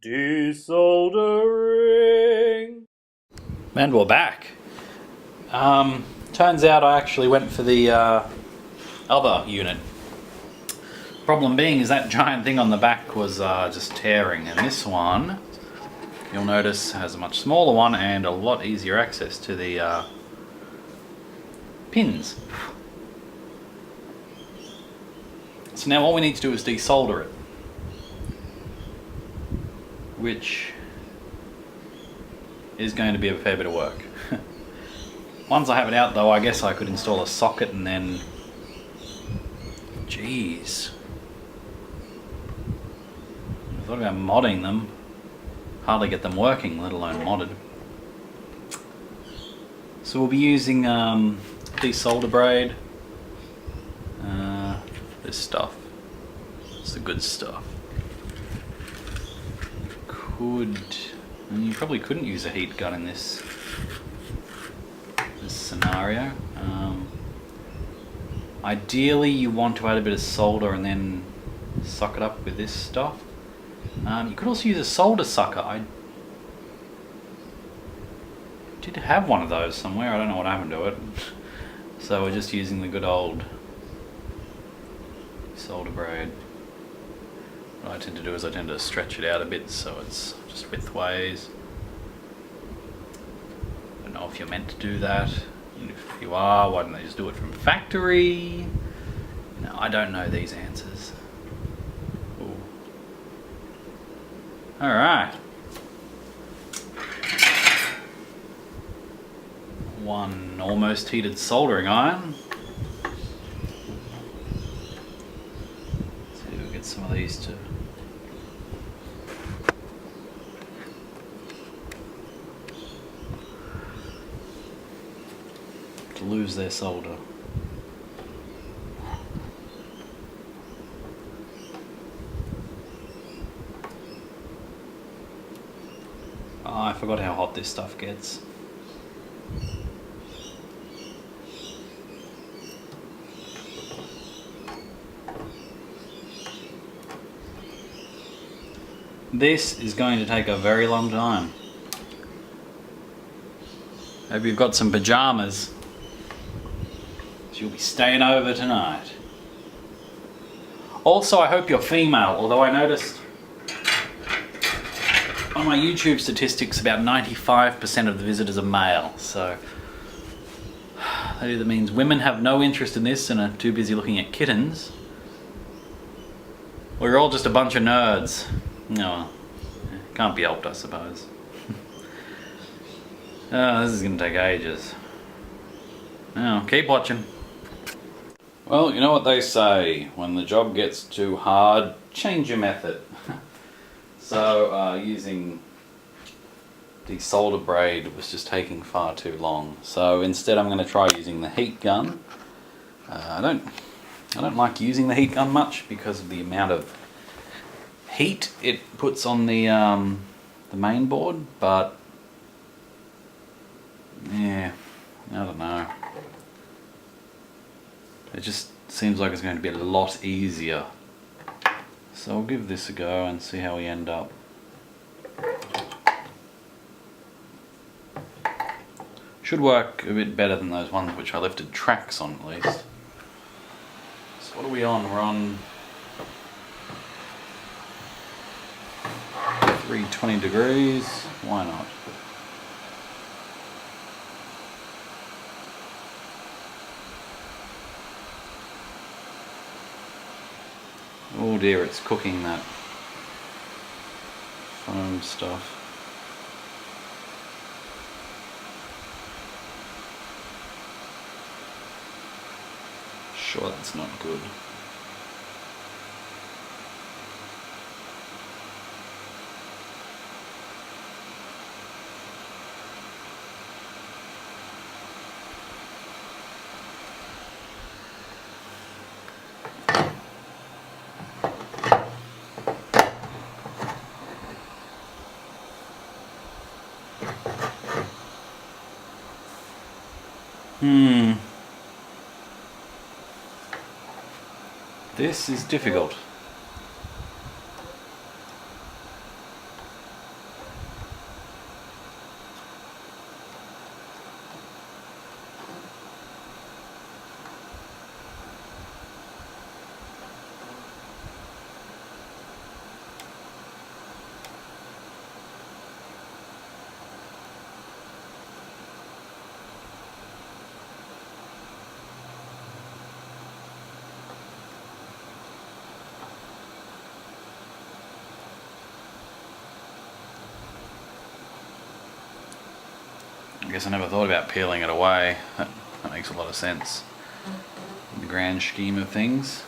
Desoldering. And we're back. Turns out I actually went for the other unit. Problem being is that giant thing on the back was just tearing, and this one, you'll notice, has a much smaller one and a lot easier access to the pins. So now all we need to do is desolder it, which is going to be a fair bit of work. Once I have it out though, I guess I could install a socket and then... Jeez. I thought about modding them. Hardly get them working, let alone modded. So we'll be using desolder braid. This stuff. It's the good stuff. You probably couldn't use a heat gun in this scenario. Ideally you want to add a bit of solder and then suck it up with this stuff. You could also use a solder sucker. I did have one of those somewhere, I don't know what happened to it. So we're just using the good old solder braid. What I tend to do is I tend to stretch it out a bit so it's just widthways. I don't know if you're meant to do that. And if you are, why don't they just do it from factory? No, I don't know these answers. Alright. One almost heated soldering iron. Let's see if we can get some of these to lose their solder. Oh, I forgot how hot this stuff gets. This is going to take a very long time. Hope you've got some pajamas. You'll be staying over tonight. Also, I hope you're female, although I noticed on my YouTube statistics about 95% of the visitors are male, so that either means women have no interest in this and are too busy looking at kittens, or you're all just a bunch of nerds. No, can't be helped, I suppose. Oh, this is going to take ages. Now, keep watching. Well, you know what they say, when the job gets too hard, change your method. So using desolder braid was just taking far too long. So instead I'm going to try using the heat gun. I don't like using the heat gun much because of the amount of heat it puts on the main board, but yeah, I don't know. It just seems like it's going to be a lot easier. So I'll give this a go and see how we end up. Should work a bit better than those ones which I lifted tracks on at least. So what are we on? We're on 320 degrees. Why not? Oh dear, it's cooking that foam stuff. Sure, that's not good. This is difficult. I guess I never thought about peeling it away. That makes a lot of sense in the grand scheme of things.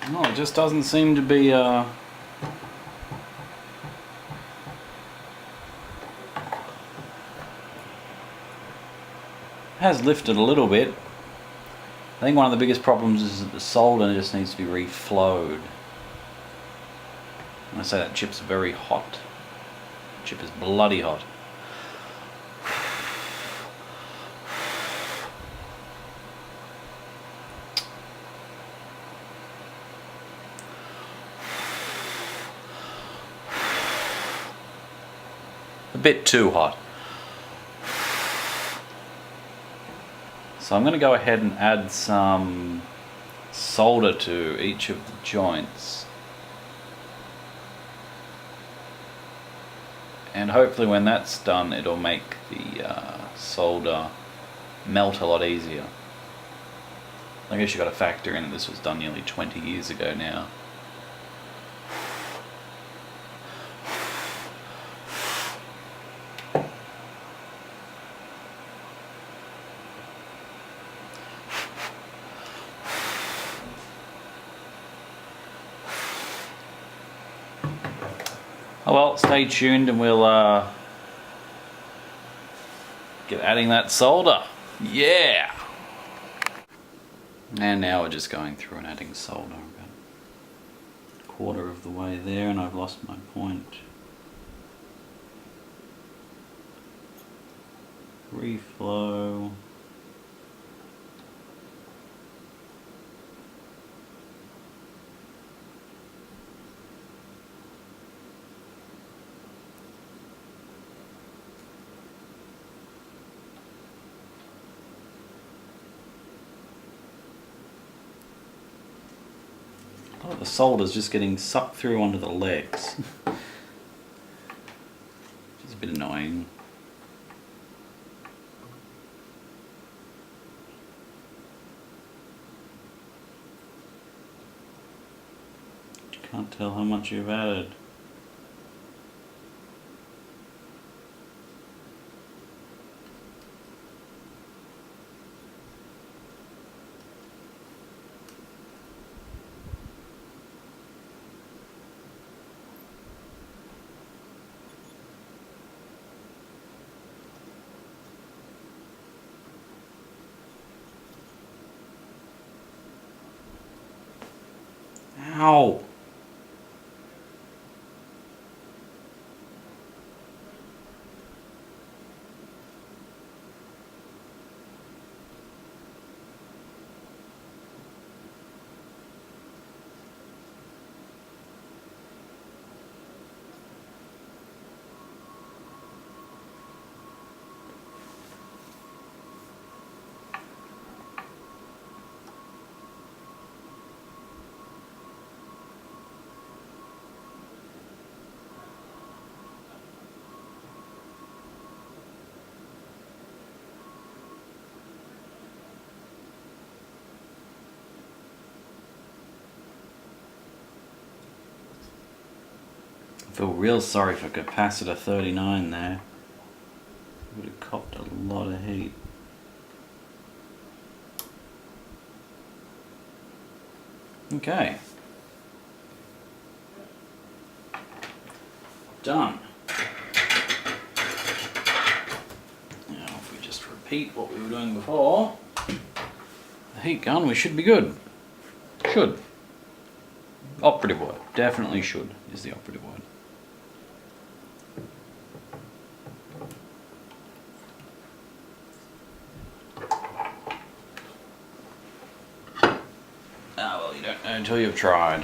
No, it just doesn't seem to be has lifted a little bit. I think one of the biggest problems is that the solder just needs to be reflowed. When I say that chip's very hot, the chip is bloody hot. A bit too hot. So I'm going to go ahead and add some solder to each of the joints. And hopefully when that's done, it'll make the solder melt a lot easier. I guess you've got to factor in that this was done nearly 20 years ago now. Oh well, stay tuned and we'll Get adding that solder. Yeah! And now we're just going through and adding solder. About a quarter of the way there and I've lost my point. Reflow. Oh, the solder's just getting sucked through onto the legs. Which is a bit annoying. You can't tell how much you've added. Ow! I feel real sorry for capacitor 39 there. Would have copped a lot of heat. Okay. Done. Now if we just repeat what we were doing before, the heat gun, we should be good. Should. Operative word. Definitely should is the operative word. Ah, well, you don't know until you've tried.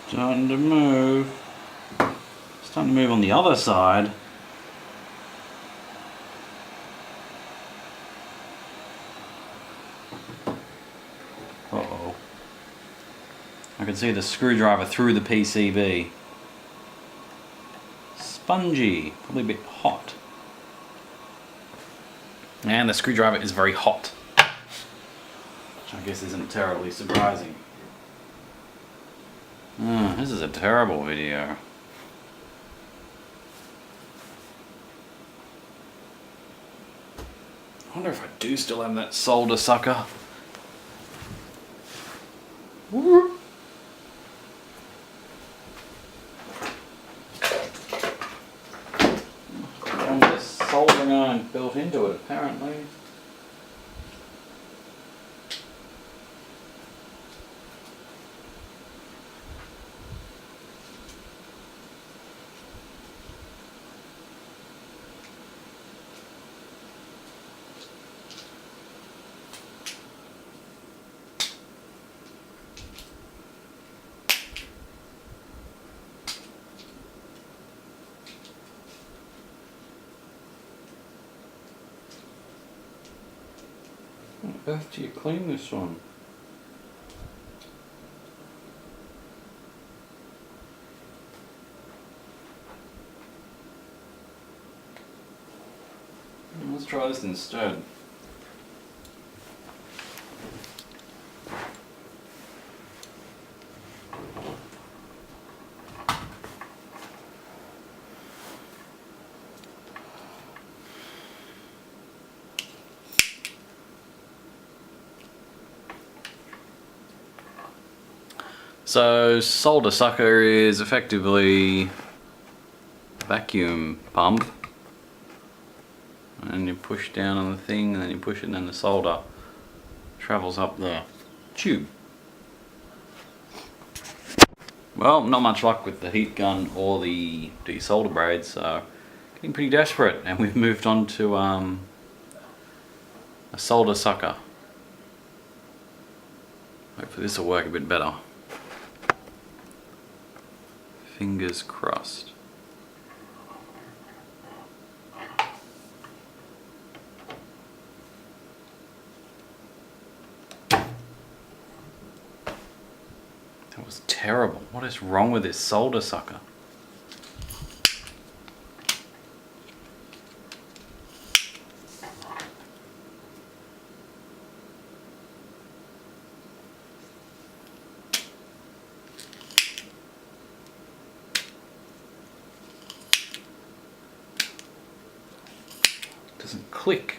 Starting to move. Starting to move on the other side. Uh-oh. I can see the screwdriver through the PCB. Spongy. Probably a bit hot. And the screwdriver is very hot. Which I guess isn't terribly surprising. This is a terrible video. I wonder if I do still have that solder sucker. Whoop. There's soldering iron built into it apparently. How on earth do you clean this one? Let's try this instead. So solder sucker is effectively a vacuum pump, and you push down on the thing and then you push it and then the solder travels up the tube. Well, not much luck with the heat gun or the desolder braid, so getting pretty desperate, and we've moved on to a solder sucker. Hopefully this will work a bit better. Fingers crossed. That was terrible. What is wrong with this solder sucker? Doesn't click.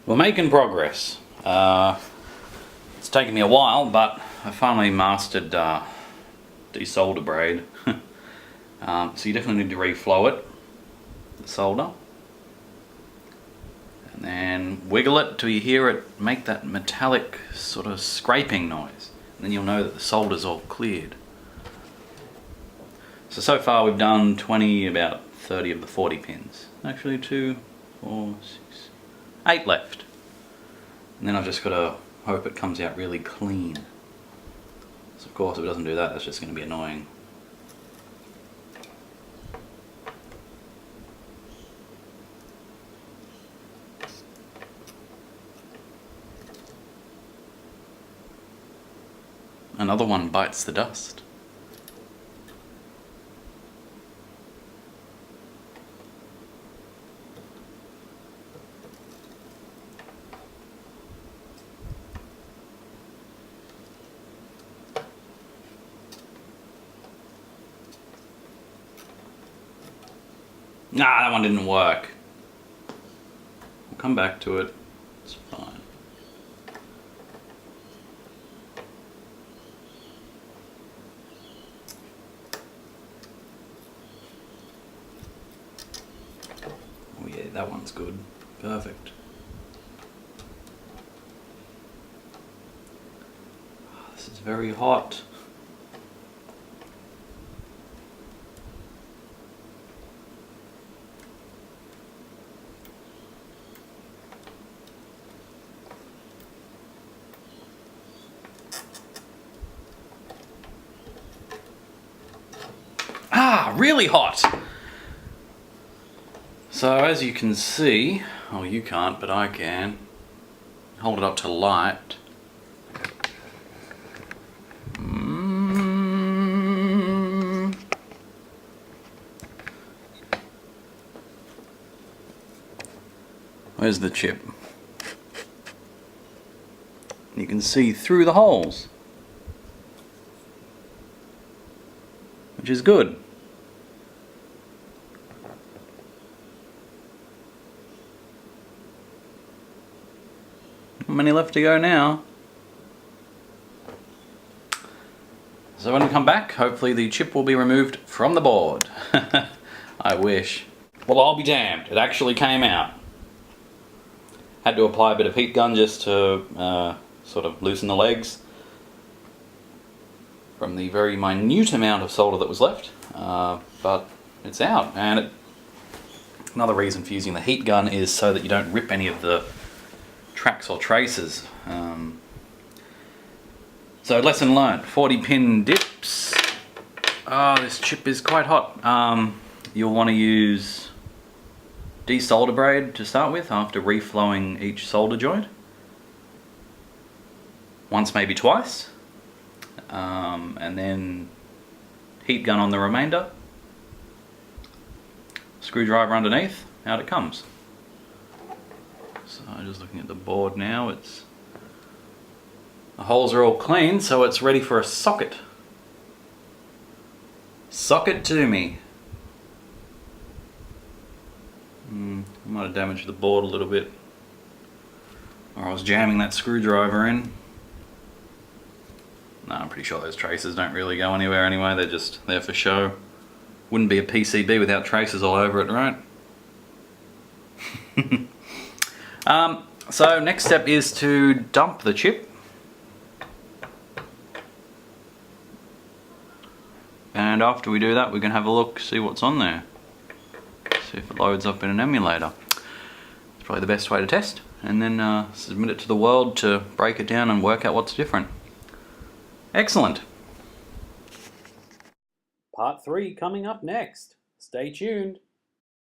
We're making progress. It's taken me a while, but I finally mastered desolder braid. So you definitely need to reflow it, the solder, and then wiggle it till you hear it make that metallic sort of scraping noise, and then you'll know that the solder's all cleared. So far we've done 20, about 30 of the 40 pins. Actually 2, 4, 6, 8 left. And then I've just got to hope it comes out really clean. So of course if it doesn't do that, that's just going to be annoying. Another one bites the dust. Nah, that one didn't work. We'll come back to it. It's fine. Oh yeah, that one's good. Perfect. This is very hot. Really hot. So as you can see, oh you can't, but I can, hold it up to light. Where's the chip? You can see through the holes, which is good. Not many left to go now. So when we come back, hopefully the chip will be removed from the board. I wish. Well, I'll be damned. It actually came out. Had to apply a bit of heat gun just to sort of loosen the legs from the very minute amount of solder that was left. But it's out. And another reason for using the heat gun is so that you don't rip any of the tracks or traces. So lesson learned, 40 pin dips. Oh, this chip is quite hot. You'll want to use desolder braid to start with after reflowing each solder joint. Once, maybe twice. And then heat gun on the remainder. Screwdriver underneath, out it comes. So just looking at the board now, the holes are all clean, so it's ready for a socket. Socket to me. I might have damaged the board a little bit, or I was jamming that screwdriver in. No, I'm pretty sure those traces don't really go anywhere anyway, they're just there for show. Wouldn't be a PCB without traces all over it, right? So next step is to dump the chip. And after we do that, we can have a look, see what's on there. See if it loads up in an emulator. It's probably the best way to test. And then submit it to the world to break it down and work out what's different. Excellent. Part 3 coming up next. Stay tuned.